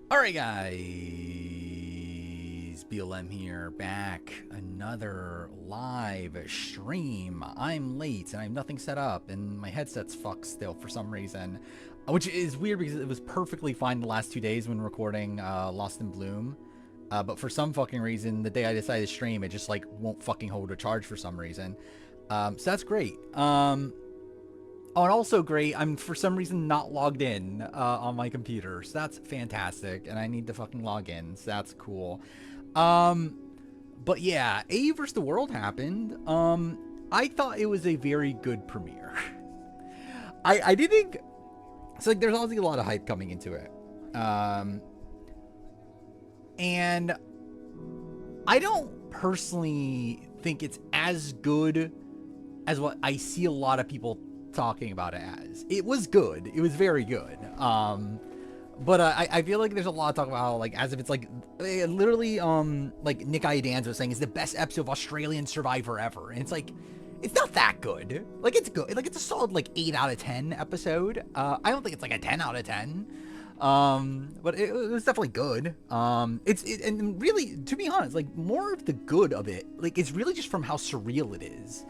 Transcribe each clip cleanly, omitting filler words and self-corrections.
Alright guys, BLM here, back, another live stream. I'm late and I have nothing set up and my headset's fucked still for some reason. Which is weird because it was perfectly fine the last 2 days when recording Lost in Bloom. But for some fucking reason, the day I decided to stream, it just like won't fucking hold a charge for some reason. So that's great. Oh, and also great, I'm for some reason not logged in on my computer, so that's fantastic, and I need to fucking log in, so that's cool. But yeah, AE vs. the World happened. I thought it was a very good premiere. I did think, so like there's obviously a lot of hype coming into it. And I don't personally think it's as good as what I see a lot of people talking about it as. It was good. It was very good. But I feel like there's a lot of talk about how, like, as if it's like literally like Nick Iadans was saying, it's the best episode of Australian Survivor ever, and it's like it's not that good. Like, it's good. Like, it's a solid like 8 out of 10 episode. I don't think it's like a 10 out of 10. But it was definitely good. And really, to be honest, like, more of the good of it, like, it's really just from how surreal it is.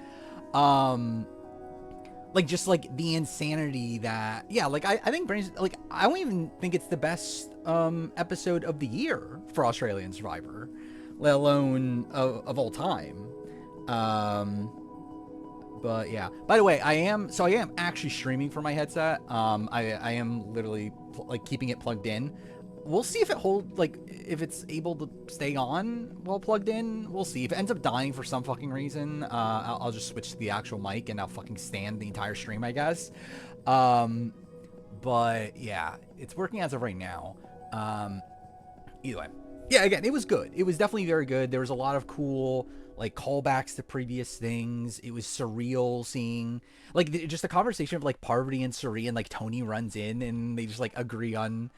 Like, just like the insanity that, yeah, like I think Brains, like, I don't even think it's the best episode of the year for Australian Survivor, let alone of all time. But yeah, by the way, I am actually streaming from my headset. I am literally like keeping it plugged in. We'll see if it holds, like, if it's able to stay on while plugged in. We'll see. If it ends up dying for some fucking reason, I'll just switch to the actual mic and I'll fucking stand the entire stream, I guess. But yeah, it's working as of right now. Either way, yeah, again, it was good. It was definitely very good. There was a lot of cool, like, callbacks to previous things. It was surreal seeing, like, just the conversation of, like, Parvati and Suri, and, like, Tony runs in and they just, like, agree on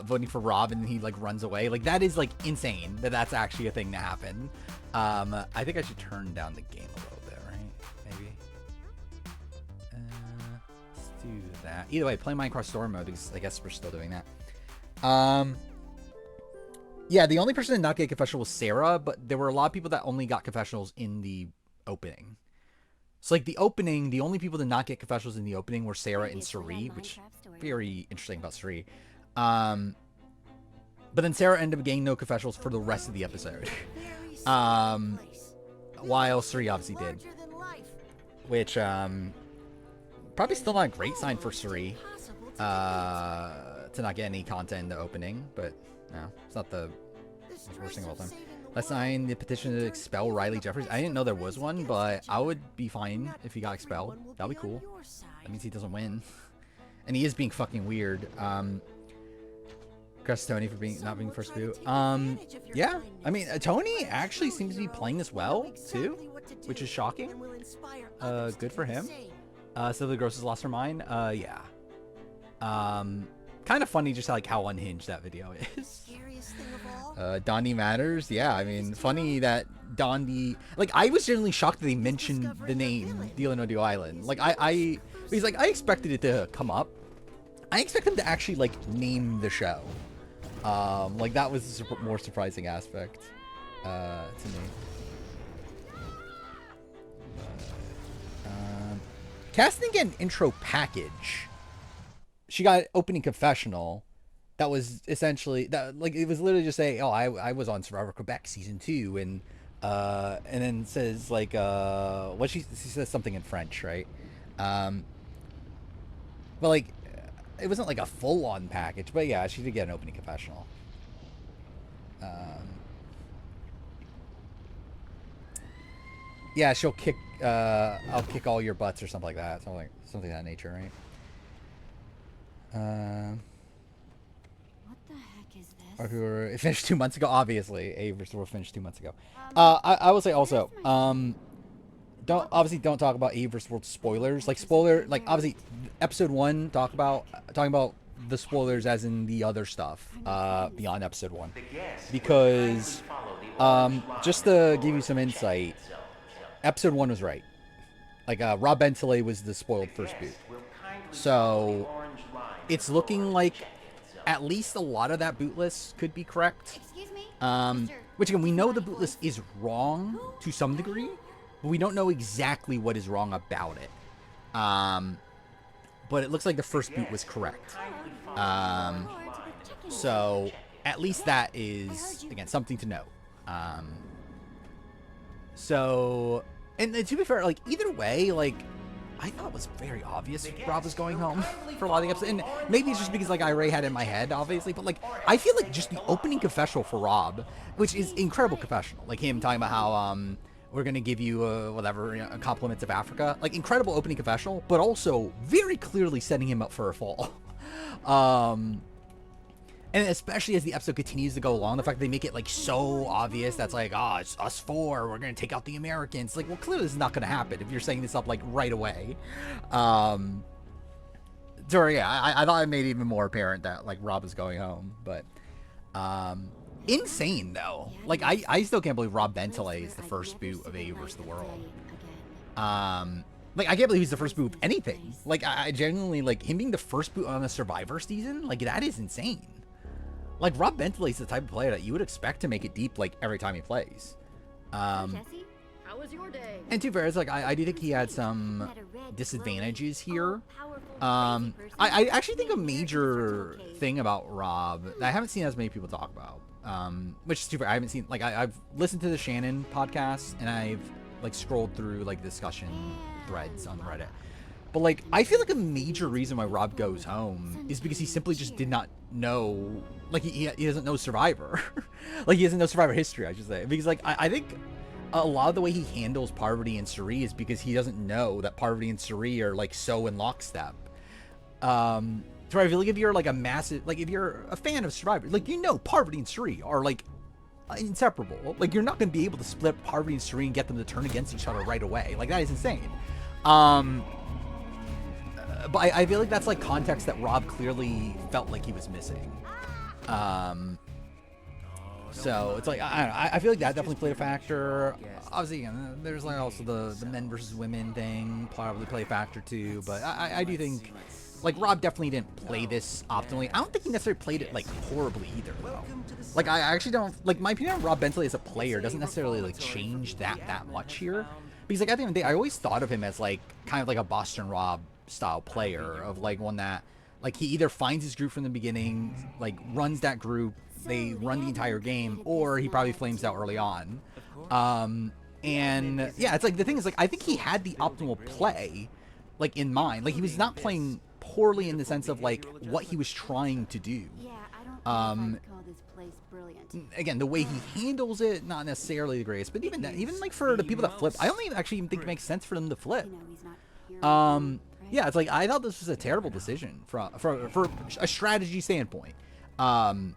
voting for Rob, and he like runs away. Like, that is like insane that that's actually a thing to happen. I think I should turn down the game a little bit, right? Maybe. Let's do that. Either way, play Minecraft Story Mode because I guess we're still doing that. Yeah, the only person that not get confessional was Sarah, but there were a lot of people that only got confessionals in the opening. So, like, the opening, the only people to not get confessionals in the opening were Sarah and Suri, which very interesting about Suri. But then Sarah ended up getting no confessionals for the rest of the episode. While Suri obviously did. Which, probably still not a great sign for Suri. To not get any content in the opening, but no, it's not the worst thing of all time. Let's sign the petition to expel Riley Jeffries. I didn't know there was one, but I would be fine if he got expelled. That'd be cool. That means he doesn't win. And he is being fucking weird. Congrats to Tony for not being first boot. Yeah, I mean, Tony actually seems to be playing this well too, which is shocking. Good for him. So the Gross has lost her mind. Yeah. Kind of funny just like how unhinged that video is. Dondi matters. Yeah, I mean, funny that Dondi, like, I was generally shocked that they mentioned the name Deal No Deal Island. Like, he's like, I expected it to come up. I expect them to actually like name the show. Like, that was the more surprising aspect to me. Cass didn't get an intro package. She got opening confessional. That was essentially that. Like, it was literally just saying, "Oh, I was on Survivor Quebec season 2," and then says like what she says something in French, right? But like, it wasn't like a full-on package, but yeah, she did get an opening confessional. Yeah, she'll kick. I'll kick all your butts or something like that. Something of that nature, right? What the heck is this? Or it finished 2 months ago. Obviously, A vs. World finished 2 months ago. I will say also, don't talk about A vs. World spoilers. Like, like, obviously, episode 1 talking about the spoilers as in the other stuff beyond episode 1, because just to give you some insight, episode 1 was right. Like, Rob Bentley was the spoiled first boot, so it's looking like at least a lot of that boot list could be correct. Excuse me? Which again, we know the boot list is wrong to some degree, but we don't know exactly what is wrong about it. But it looks like the first boot was correct. So at least that is, again, something to note. So, and to be fair, like, either way, like, I thought it was very obvious Rob was going home for a lot of the episodes. And maybe it's just because, like, I already had it in my head, obviously. But, like, I feel like just the opening confessional for Rob, which is incredible confessional. Like, him talking about how, we're going to give you, whatever, you know, compliments of Africa. Like, incredible opening confessional, but also very clearly setting him up for a fall. And especially as the episode continues to go along, the fact that they make it, like, so obvious that's like, oh, it's us four, we're going to take out the Americans. Like, well, clearly this is not going to happen if you're setting this up, like, right away. So, yeah, I thought it made it even more apparent that, like, Rob is going home. But, insane, though. Like, I still can't believe Rob Bentley is the first boot of A vs. the World. Like, I can't believe he's the first boot of anything. Like, I genuinely, like, him being the first boot on a Survivor season, like, that is insane. Like, Rob Bentley is the type of player that you would expect to make it deep, like, every time he plays. Jesse, how was your day? And to be fair, it's like, I do think he had some disadvantages here. I actually think a major thing about Rob that I haven't seen as many people talk about, which is too fair. I haven't seen, like, I've listened to the Shannon podcast, and I've, like, scrolled through, like, discussion threads on Reddit. But, like, I feel like a major reason why Rob goes home is because he simply just did not know, like, he doesn't know Survivor. Like, he doesn't know Survivor history, I should say. Because, like, I think a lot of the way he handles Parvati and Cirie is because he doesn't know that Parvati and Cirie are, like, so in lockstep. So I feel like if you're, like, if you're a fan of Survivor, like, you know Parvati and Cirie are, like, inseparable. Like, you're not going to be able to split Parvati and Cirie and get them to turn against each other right away. Like, that is insane. But I feel like that's, like, context that Rob clearly felt like he was missing. So it's like, I don't know, I feel like that definitely played a factor. Obviously, again, there's, like, also the men versus women thing probably play a factor too. But I do think, like, Rob definitely didn't play this optimally. I don't think he necessarily played it, like, horribly either, though. Like, I actually don't, like, my opinion on Rob Bentley as a player doesn't necessarily, like, change that much here. Because, like, at the end of the day, I always thought of him as, like, kind of like a Boston Rob style player, of, like, one that, like, he either finds his group from the beginning, like, runs that group, they run the entire game, or he probably flames out early on. And yeah, it's like, the thing is, like, I think he had the optimal play, like, in mind. Like, he was not playing poorly in the sense of, like, what he was trying to do. Yeah, I don't think I would call this place brilliant. Again, the way he handles it, not necessarily the greatest, but even like, for the people that flip, I don't even think it makes sense for them to flip. You know, he's not here anymore, right? Yeah, it's like, I thought this was a terrible decision for a strategy standpoint. From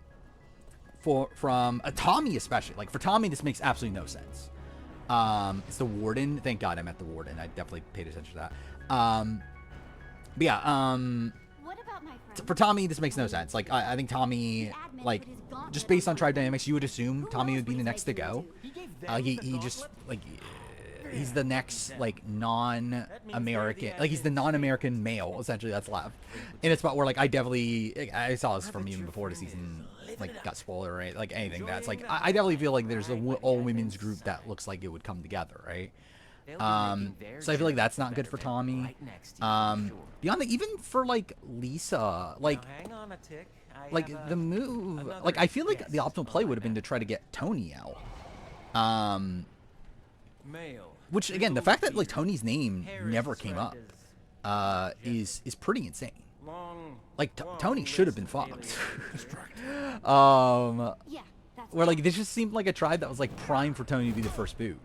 a Tommy especially, like, for Tommy, this makes absolutely no sense. It's the Warden. Thank God I met the Warden. I definitely paid attention to that. But yeah, What about my friend? for Tommy, this makes no sense. Like, I think Tommy, like, just based on tribe dynamics, you would assume Tommy would be the next to go. He just, like, he's the next, like, non-American, like, he's the non-American male, essentially, that's left. And it's about where, like, I saw this from even before the season, like, got spoiled, right? Like, anything that's, like, I definitely feel like there's a all-women's group that looks like it would come together, right? So I feel like that's not good for Tommy. Beyond that, even for, like, Lisa, like, the move, like, I feel like the optimal play would have been to try to get Tony out. Which, again, the fact that, like, Tony's name never came up, is pretty insane. Like, Tony should have been fucked. Yeah, that's Where, like, this just seemed like a tribe that was, like, prime for Tony to be the first boot.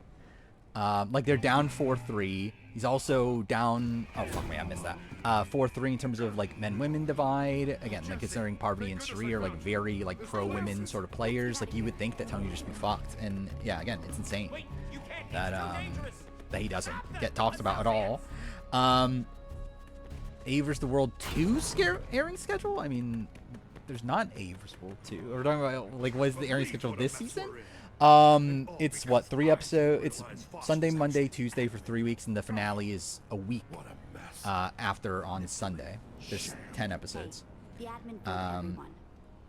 Like, they're down 4-3. He's also down, oh, fuck me, I missed that. 4-3 in terms of, like, men-women divide. Again, like, considering Parvati and Cirie are, like, very, like, pro-women sort of players, like, you would think that Tony would just be fucked. And, yeah, again, it's insane that he doesn't get talked about at all. A vs. the World 2 airing schedule? I mean, there's not A vs. World 2. We're talking about, like, what is the airing schedule this season? It's what, 3 episodes? It's Sunday, Monday, Tuesday for 3 weeks, and the finale is a week after on Sunday. There's 10 episodes. the admin for everyone.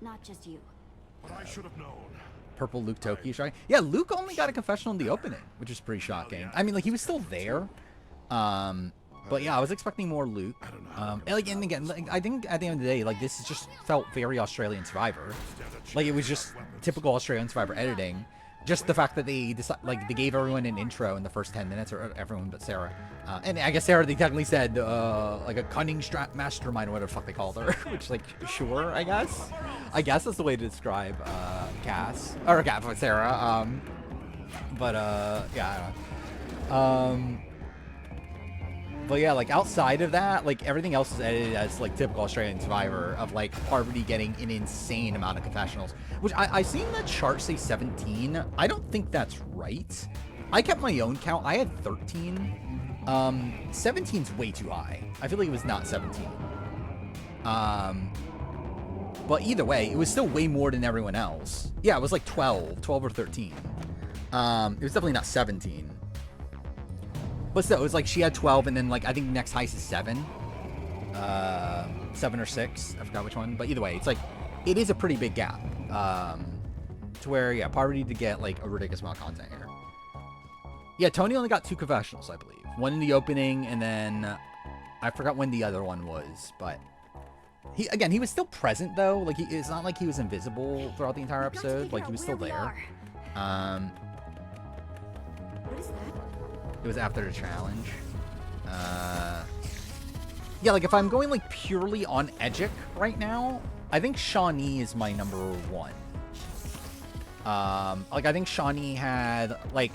not just you. But I should have known. Purple Luke Toki shocking. Yeah, Luke only got a confessional in the opening, which is pretty shocking. I mean, like, he was still there. But yeah, I was expecting more Luke. And again, like, I think at the end of the day, like, this just felt very Australian Survivor. Like, it was just typical Australian Survivor editing. Just the fact that they they gave everyone an intro in the first 10 minutes, or everyone but Sarah. And I guess Sarah, they technically said, like a cunning mastermind, or whatever the fuck they called her. Which, like, sure, I guess. I guess that's the way to describe Cass. Or Sarah. Yeah, I don't know. But yeah, like, outside of that, like, everything else is edited as, like, typical Australian Survivor of, like, Parvati getting an insane amount of confessionals. Which, I seen that chart say 17. I don't think that's right. I kept my own count. I had 13. 17's way too high. I feel like it was not 17. But either way, it was still way more than everyone else. Yeah, it was like 12 or 13. It was definitely not 17. But still, it was like she had 12, and then, like, I think the next highest is 7. 7 or 6. I forgot which one. But either way, it's like, it is a pretty big gap. To where, yeah, Parvati to get, like, a ridiculous amount of content here. Yeah, Tony only got 2 confessionals, I believe. One in the opening, and then I forgot when the other one was. But he was still present, though. Like, it's not like he was invisible throughout the entire episode. Like, he was still there. What is that? It was after the challenge. Yeah, like, if I'm going, like, purely on Edgic right now, I think Shawnee is my number 1. Like, I think Shawnee had, like,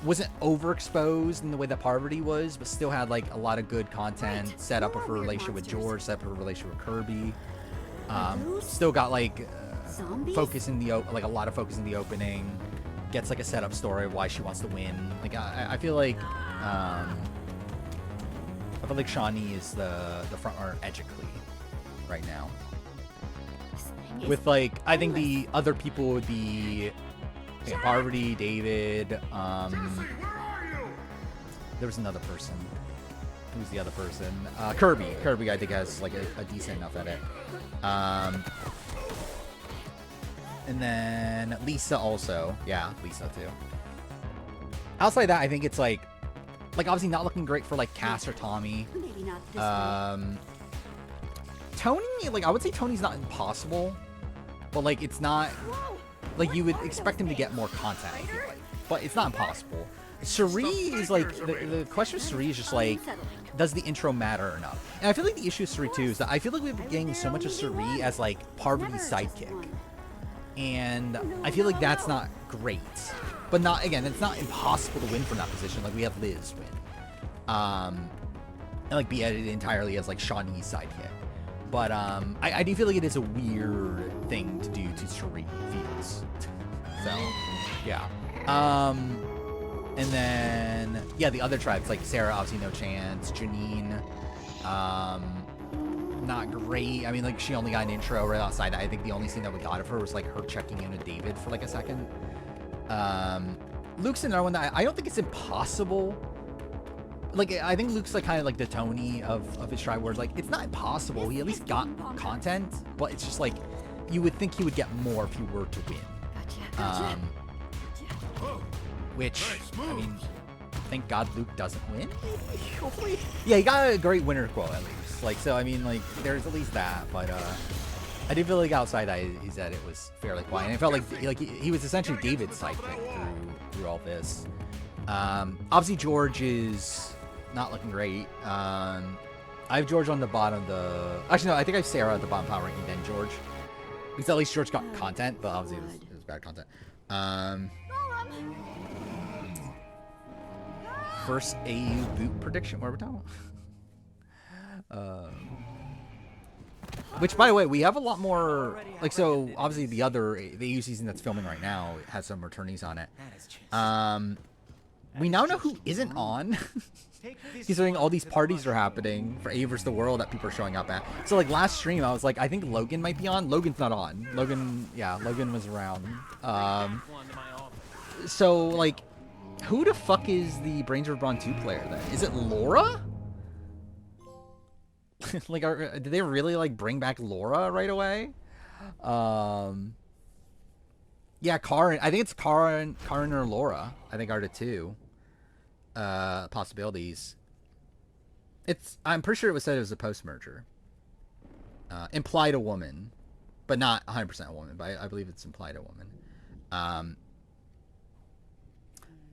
wasn't overexposed in the way that Parvati was, but still had, like, a lot of good content, set up with her relationship with George, set up her relationship with Kirby. Still got, like, focus in the, like, a lot of focus in the opening. Gets, like, a setup story of why she wants to win. Like, I feel like, Shawnee is the front runner edgically right now. With, like, I think the other people would be, yeah, Parvati, David, there was another person. Who's the other person? Kirby. Kirby, I think, has, like, a decent enough edit. And then Lisa also. Yeah, Lisa too. Outside of that, I think it's like obviously not looking great for, like, Cass or Tommy. Maybe not this way. Tony, like, I would say Tony's not impossible, but, like, it's not, like, you would expect him to get more content, I feel like. But it's not impossible. Suri is, like, the question with Suri is just, like, does the intro matter enough? And I feel like the issue with Suri too is that I feel like we've been getting so much of Suri as, like, Parvati's sidekick. And I feel like that's not great. But not, again, it's not impossible to win from that position. Like, we have Liz win. And, like, be edited entirely as, like, Shawnee's sidekick. But I do feel like it is a weird thing to do to Suri feels. So, yeah. And then, yeah, the other tribes, like Sarah, obviously no chance. Janine, not great. I mean, like, she only got an intro right outside. I think the only scene that we got of her was, like, her checking in with David for, like, a second. Luke's another one that I don't think it's impossible. Like, I think Luke's, like, kind of like the Tony of his tribe, where it's, like, it's not impossible. He at least got content, but it's just, like, you would think he would get more if he were to win. Gotcha. Which, I mean, thank God Luke doesn't win, hopefully. Yeah, he got a great winner quote, at least. Like, so, I mean, like, there's at least that, but, I did feel like outside that he said it was fairly quiet, and it felt like he was essentially David's sidekick through all this. Obviously George is not looking great. I have George on the bottom of the... Actually, no, I think I have Sarah at the bottom power ranking, then George. Because at least George got content, but obviously it was bad content. First AU boot prediction. What are we talking about? Which, by the way, we have a lot more, like, so obviously the AU season that's filming right now has some returnees on it. We now know who isn't on, considering all these parties are happening for AU vs. the World that people are showing up at. So, like, last stream, I was like, I think Logan might be on. Logan's not on. Logan was around. So, like, who the fuck is the Brains of Brawn 2 player then? Is it Laura? Like, did they really, like, bring back Laura right away? Yeah, Karin. I think it's Karin or Laura. I think are the two possibilities. I'm pretty sure it was said it was a post merger. Implied a woman, but not 100% a woman. But I believe it's implied a woman.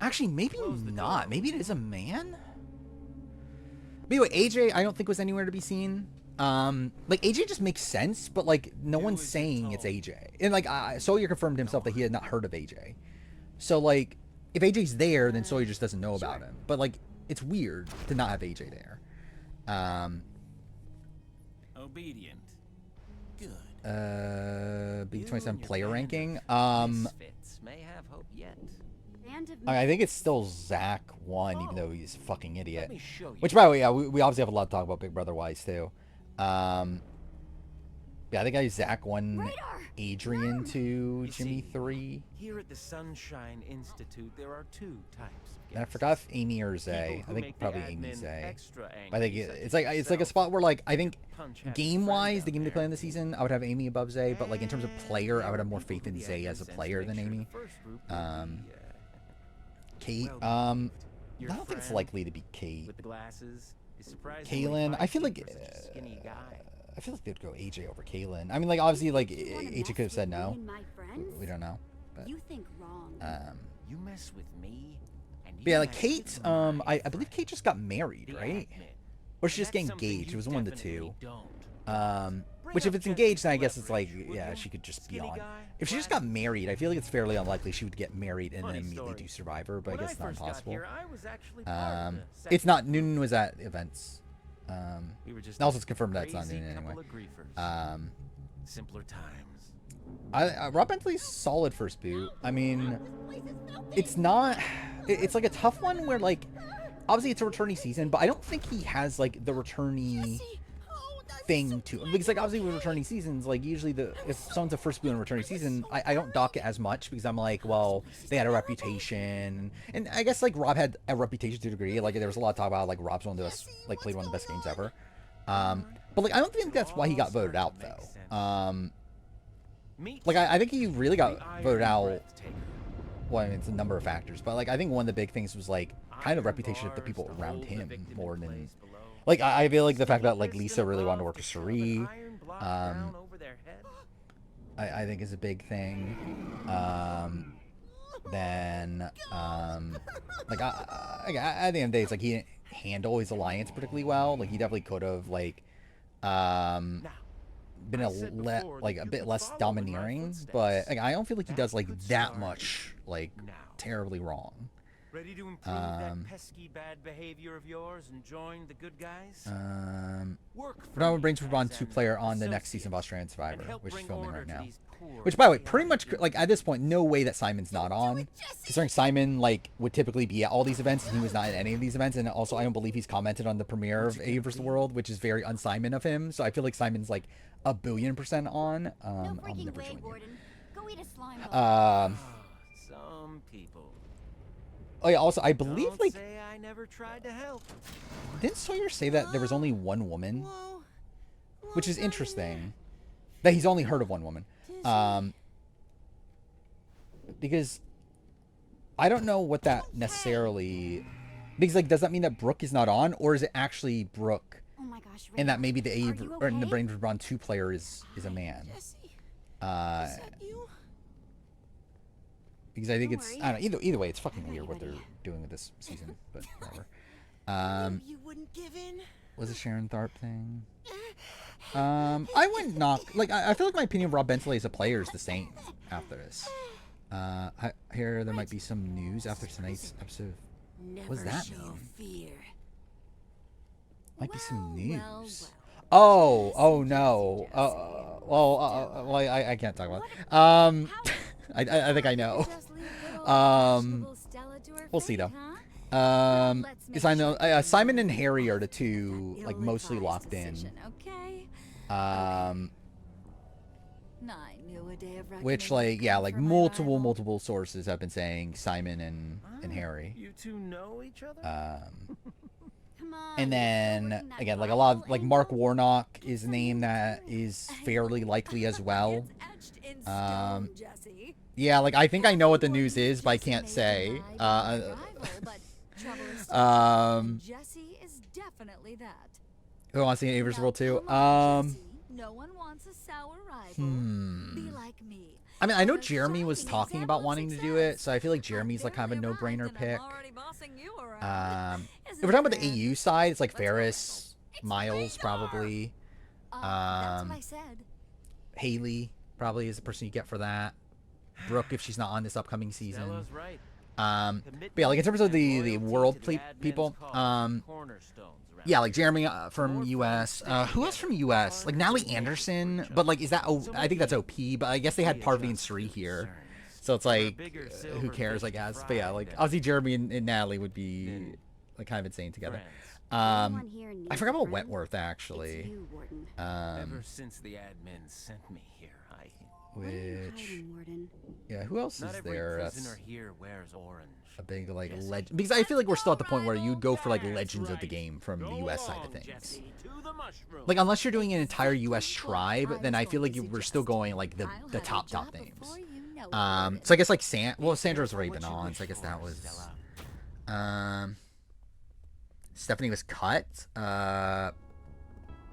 Actually, maybe not. Maybe it is a man. But anyway, AJ, I don't think was anywhere to be seen. Like AJ just makes sense, but like no one's saying it's AJ. And like Sawyer confirmed himself that he had not heard of AJ. So like, if AJ's there, then Sawyer just doesn't know about him. But like, it's weird to not have AJ there. Obedient. Good. B27 player ranking. Misfits may have hope yet. I think it's still Zach 1, even though he's a fucking idiot. Let me show you. Which, by the way, yeah, we obviously have a lot to talk about Big Brother wise too. Yeah, I think I Zach 1, Adrian 2, Jimmy 3. Here at the Sunshine Institute, there are two types of And I guests. forgot if Amy or Zay. People I who think make probably the Amy admin Zay. extra But I think angry, it's such like as it's like a yourself. spot where like I think Punch had his game friend wise, out the game they there. play in the season, I would have Amy above Zay. But like in terms of player, I would have more There are faith in people Zay who as a the admin player than sends to Amy. make sure the first group will Kate, well behaved. Your I don't think it's friend likely to be Kate. with the glasses is surprisingly Kaylin, I feel feisty like for such a skinny guy. I feel like they'd go AJ over Kaylin. I mean, like obviously, like AJ could have said no. We don't know, but You think wrong. You mess with me, and but yeah, you like mess Kate. with my I believe Kate just got married, the right? admin. Or she And just getting that's something engaged. you It was one of the two. definitely don't. Which if it's engaged, then I guess it's like, yeah, she could just be Skinny on. guy, If she just got married, I feel like it's fairly unlikely she would get married and then Funny immediately story. do Survivor, but When I guess it's not first got impossible. here, I was actually part of the It's not. second Noonan was at events. We were just also a it's confirmed that it's not crazy Noonan anyway. couple of griefers. Simpler times. Rob Bentley's solid first boot. I mean, it's not. It's like a tough one where like, obviously it's a returnee season, but I don't think he has like the returnee thing to him. Because like obviously with returnee seasons, like usually if someone's a first boot in a returnee season, I don't dock it as much because I'm like, well, they had a reputation, and I guess like Rob had a reputation to a degree. Like there was a lot of talk about like Rob's one of the best, like played one of the best games ever. But like I don't think that's why he got voted out though. Like I think he really got voted out. Well, I mean, it's a number of factors, but like I think one of the big things was like kind of reputation of the people around him more than like I feel like the fact that like Lisa really wanted to work with Cherie, I think is a big thing. Then like at the end of the day, it's like he didn't handle his alliance particularly well. Like he definitely could have like been a bit less domineering, but like, I don't feel like he does like that much like terribly wrong. Ready to improve that pesky bad behavior of yours and join the good guys? Ronaldo brings Ron 2 player on the next season of Australian Survivor, which is filming right now. Which, by the way, pretty much like at this point, no way that Simon's not on. Considering Simon like would typically be at all these events, and he was not at any of these events, and also I don't believe he's commented on the premiere of A vs. the World, which is very un-Simon of him. So I feel like Simon's like 1,000,000,000% on. No I'll freaking never way, join you. Gordon. Go eat a slime ball. Some people. Oh yeah. Also, I believe Don't like say I never tried to help. didn't Sawyer say that there was only one woman, which is interesting. That he's only heard of one woman. Because I don't know what that necessarily. Because like, does that mean that Brooke is not on, or is it actually Brooke, Oh my gosh, and that Raynor, maybe the are Ave you or the okay? Brain Ron 2 player is a man? Because I think Don't it's worry. I don't know, either way, it's fucking I know weird what they're anybody. doing with this season, but whatever. You wouldn't give in? Was a Sharon Tharp thing? I wouldn't knock. Like, I feel like my opinion of Rob Bentley as a player is the same after this. Here there might be some news after tonight's episode. Never What's that show mean? fear. Might be some Well, news. well. Oh no. Well, I can't talk about it. I think I know. Just leave good old fashionable Stella to her We'll see, fate, though. huh? Let's Because make I know sure Simon you and make Harry are the that two like mostly ill-advised locked in. decision, Okay? I knew a day of Which reckoning would like yeah, come like for my multiple rival. sources have been saying Simon and Harry. You two know each other? Come on. And you're still then working that again, like a lot of, rival like Mark angle? Warnock Can is a tell me name what that you're doing. is fairly likely as well. It's etched in Um, stone, Jesse. Yeah, like I think I know what the news Morton is, but I just can't may say. deny being my rival, but trouble is still Um, Jesse is definitely that. who wants to see Avers Now, World 2? come on, Jesse. No one wants a sour rival. Be like me. I mean, I know What a Jeremy was shining talking example about of wanting to do it, success. so I feel like Jeremy's like kind of a Barely no-brainer arrived and pick. I'm already bossing you around. If Isn't we're talking it about the grand? AU side, it's like Let's go, Ferris, It's Miles Radar. probably, That's what I said. Haley probably is the person you get for that. Brooke if she's not on this upcoming season. Stella's right. But yeah, like in terms of the world people, yeah, like Jeremy from US. Who else from US? Like Natalie Anderson, but like is that? I think that's OP. But I guess they had Parvati and Sri here, so it's like who cares? I guess. But yeah, like obviously Jeremy and Natalie would be like kind of insane together. Anyone here I needs forgot a about friend? Wentworth actually. It's you, Warden. Ever since the admin sent me here, What are you Which hiding, Warden? yeah, who else not is every there? prisoner That's here wears orange. a big like Jesse. legend because I feel like we're still at the point where you'd go for like legends of the game from the US side of things. Like unless you're doing an entire US tribe, then I feel like we're still going like the top names. So I guess like Sandra's already been on, so I guess that was Stephanie was cut.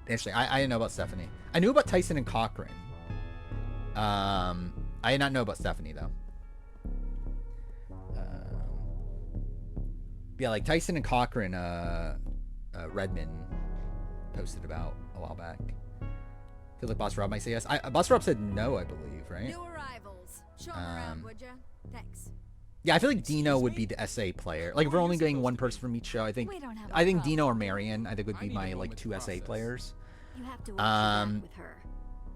Interesting. I didn't know about Stephanie. I knew about Tyson and Cochran. I did not know about Stephanie though. Yeah, like Tyson and Cochran, Redmond posted about a while back. I feel like Boss Rob might say yes. Boss Rob said no, I believe, right? New arrivals. Show 'em around, would ya? Thanks. Yeah, I feel like Dino would be the SA player. Like if we're only getting one person from each show, I think We don't have a Dino problem. or Marion, I think would be my like two SA players. You have to watch your Um, back with her.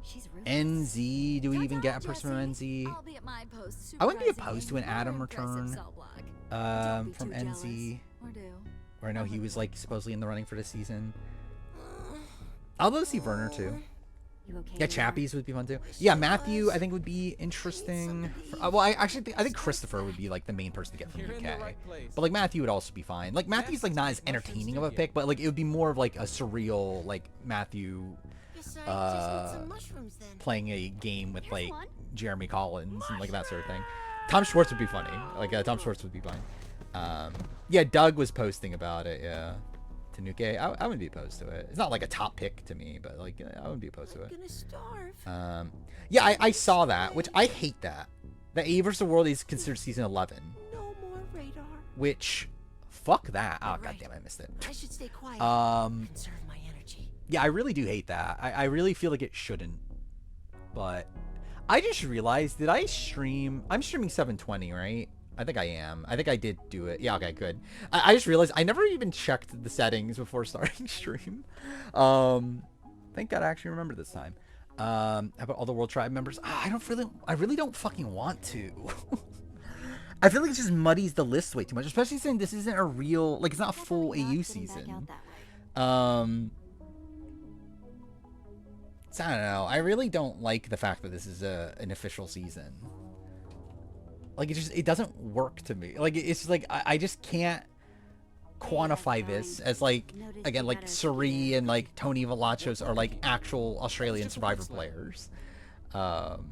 She's ruthless. NZ, do we even get a Ta-ta, person from Jesse. NZ? I'll be at my post I wouldn't be supervising opposed to a an Adam more impressive return. cell block. Don't be From too NZ, jealous. Or do. or I know he was like supposedly in the running for the season. I'll love to see Werner too. You okay? Yeah, Nora? Chappies would be fun too. Yeah, Matthew I think would be interesting. Well, I think Christopher would be like the main person to get from UK. But like Matthew would also be fine. Like Matthew's like not as entertaining of a pick, but like it would be more of like a surreal like Matthew Besides, just need some mushrooms then. playing a game with Here's like one. Jeremy Collins and like that sort of thing. Tom Schwartz would be funny. Like Tom Schwartz would be fine. Yeah, Doug was posting about it. Yeah, Tanuke. I wouldn't be opposed to it. It's not like a top pick to me, but like I wouldn't be opposed to it. Gonna starve. Yeah, I saw that, which I hate that. The A vs. the World is considered season 11, No more radar. which fuck that. Oh You're right. goddamn, I missed it. I should stay quiet. Conserve my energy. Yeah, I really do hate that. I really feel like it shouldn't. But I just realized, did I stream? I'm streaming 720, right? I think I am. I think I did do it. Yeah, okay, good. I just realized I never even checked the settings before starting stream. Thank God I actually remembered this time. How about all the World Tribe members? I really don't fucking want to. I feel like it just muddies the list way too much, especially since this isn't a real, like it's not a full Definitely not AU getting back season. out that way. So I don't know. I really don't like the fact that this is an official season. Like it doesn't work to me. Like it's just like I just can't quantify this as like again like Suri and like Tony Velachos are like actual Australian Survivor players.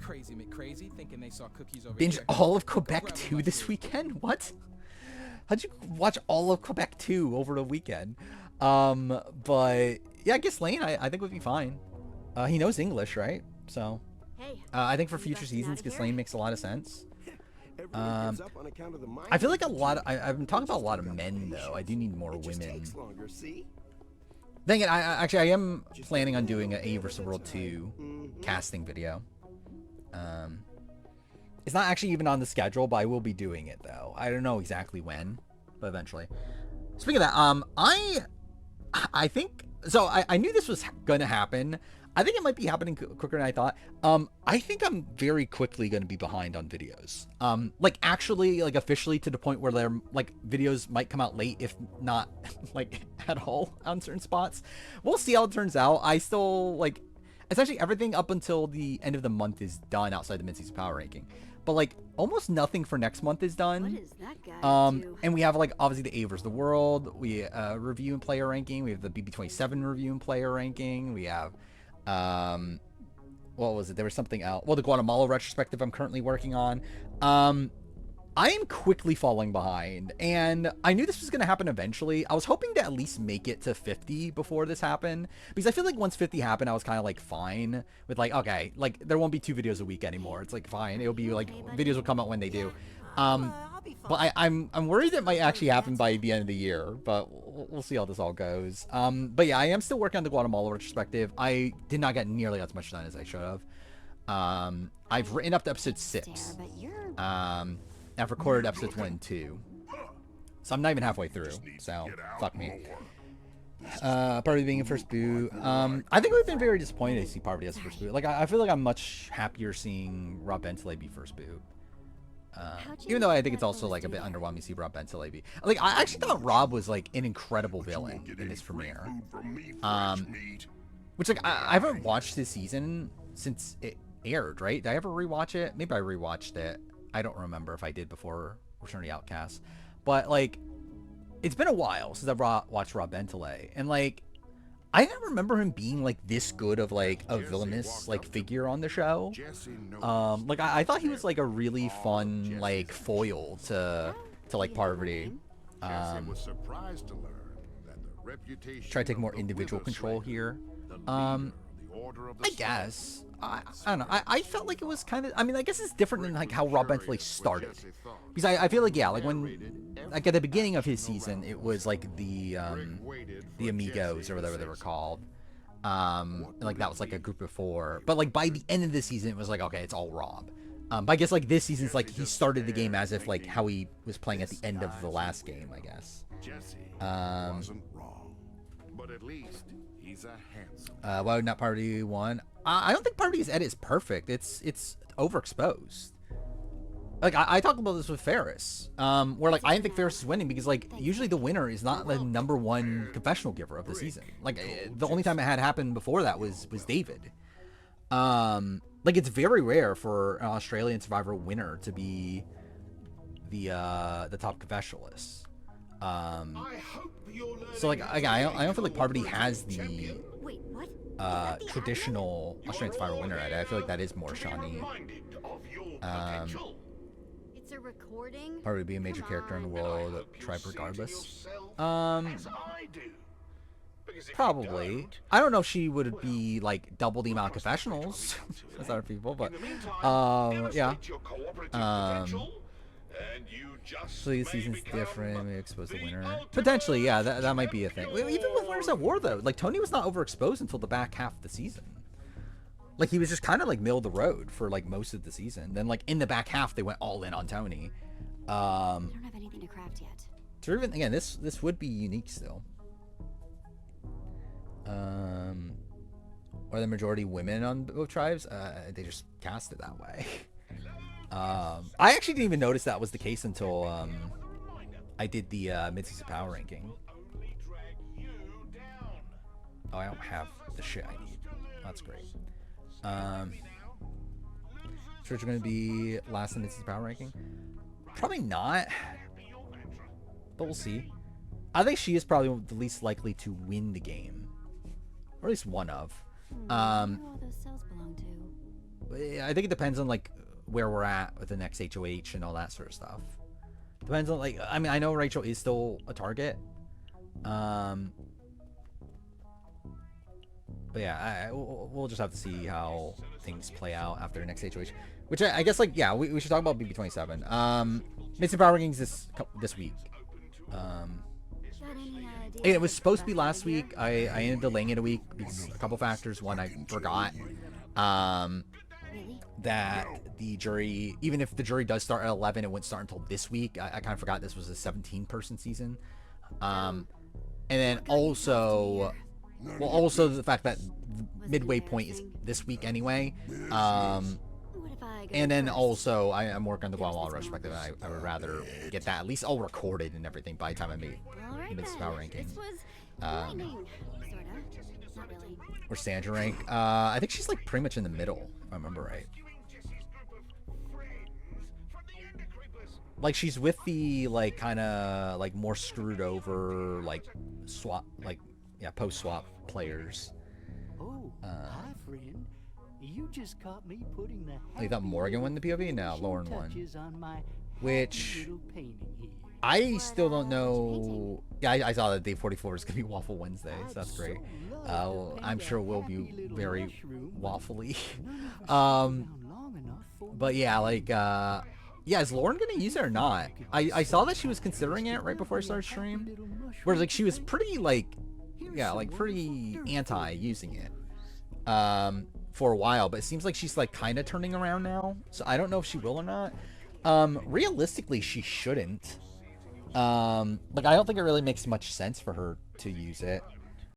Crazy McCrazy thinking they saw cookies over Binge here. all of Quebec 2 this weekend? What? How'd you watch all of Quebec 2 over the weekend? But yeah, Ghislaine I think would be fine. He knows English, right? So Hey. I think for you future busting seasons, out of here? Ghislaine makes a lot of sense. Everyone gives up on account of the I feel like a lot of I've been talking about a lot of men though. I do need more It just women. takes longer, see? Dang it! I am planning on doing an A vs. World 2 casting video. It's not actually even on the schedule, but I will be doing it though. I don't know exactly when, but eventually. Speaking of that, I think so. I knew this was gonna happen. I think it might be happening quicker than I thought. I think I'm very quickly going to be behind on videos. Like actually, like officially to the point where they're like videos might come out late, if not like at all on certain spots. We'll see how it turns out. I still like, essentially everything up until the end of the month is done outside the mid-season power ranking. but like almost nothing for next month is What done. is that guy up to? And we have like obviously the A vs the World, we review and player ranking, we have the BB27 review and player ranking, we have what was it? There was something else. Well, the Guatemala retrospective I'm currently working on. I am quickly falling behind, and I knew this was going to happen eventually. I was hoping to at least make it to 50 before this happened, because I feel like once 50 happened, I was kind of like fine with like, okay, like there won't be 2 videos a week anymore. It's like fine. It'll be like videos will come out when they do. But I'm worried it might actually happen by the end of the year, but we'll see how this all goes. But yeah, I am still working on the Guatemala retrospective. I did not get nearly as much done as I should have. I've written up to episode 6. But you're I've recorded episodes 1 and 2. So I'm not even halfway through, so fuck me. Parvati being in first boot. I think we've been very disappointed to see Parvati as first boot. Like, I feel like I'm much happier seeing Rob Bentley be first boot. Even though I think it's also like a bit underwhelming to see Rob Bentley be. Like, I actually thought Rob was like an incredible villain in his premiere. Which like I haven't watched this season since it aired, right? Did I ever rewatch it? Maybe I rewatched it. I don't remember if I did before Return of the Outcast. But like, it's been a while since I've watched Rob Bentley, and like, I didn't remember him being like this good of like a villainous like figure on the show. Like I thought he was like a really fun like foil to like Parvati. Try to take more individual control here. I guess. I don't know. I felt like it was kind of. I mean, I guess it's different than like how Rob Bentley started, because I feel like, yeah, like when like at the beginning of his season, it was like the Amigos or whatever they were called. Like that was like a group of 4. But like by the end of the season, it was like, okay, it's all Rob. But I guess like this season's like he started the game as if like how he was playing at the end of the last game, I guess. Wasn't wrong, but at least he's a handsome. Why would not Parvati won? I don't think Parvati's edit is perfect. It's overexposed. Like I talked about this with Ferris, where like I didn't think Ferris is winning because like usually the winner is not the #1 confessional giver of the season. Like the only time it had happened before that was David. Like it's very rare for an Australian Survivor winner to be the top confessionalist. So like again, I don't feel like Parvati has the wait, what? traditional Australian Survivor winner edit. I feel like that is more Shawnee. It's a recording. Parvati be a major character in the world tribe regardless. Probably. I don't know if she would be like double the amount of confessionals as other people, but yeah. So the season's different. We expose the winner. Potentially, yeah, that might be a thing. Even with Winners at War though, like Tony was not overexposed until the back half of the season. Like he was just kind of like middle of the road for like most of the season. Then like in the back half, they went all in on Tony. I don't have anything to craft yet. So even again, this would be unique still. Are the majority women on both tribes? They just cast it that way. I actually didn't even notice that was the case until I did the mid-season power ranking. Oh, I don't have the shit I need. That's great. Sure, it's going to be last in mid-season power ranking? Probably not. But we'll see. I think she is probably the least likely to win the game. Or at least one of. Who do all those cells belong to? I think it depends on like where we're at with the next HOH and all that sort of stuff. Depends on like, I mean, I know Rachel is still a target. But yeah, we'll just have to see how things play out after the next HOH. Which I guess like, yeah, we should talk about BB27. Mixing power rankings this week. It was supposed to be last week. I ended up delaying it a week because a couple factors. One, I forgot that the jury, even if the jury does start at 11, it wouldn't start until this week. I kind of forgot this was a 17-person season. And then also, well, also the fact that the midway point is this week anyway. And then also, I'm working on the Guatemala retrospective, and I would rather get that at least all recorded and everything by the time I make this power ranking. Or Sandra rank. I think she's like pretty much in the middle, if I remember right. like she's with the like kind of like more screwed over like swap like yeah post swap players. Oh, hi friend. You just caught me putting the I thought Morgan won the POV. No, Lauren won. on my Which little painting here. I still don't know. Yeah, I saw that day 44 is gonna be Waffle Wednesday, so that's great. I'm sure we'll be very waffly. But yeah, like yeah, is Lauren gonna use it or not? I saw that she was considering it right before I started stream. Whereas like she was pretty like yeah, like pretty anti using it for a while, but it seems like she's like kind of turning around now. So I don't know if she will or not. Realistically, she shouldn't. Like I don't think it really makes much sense for her to use it.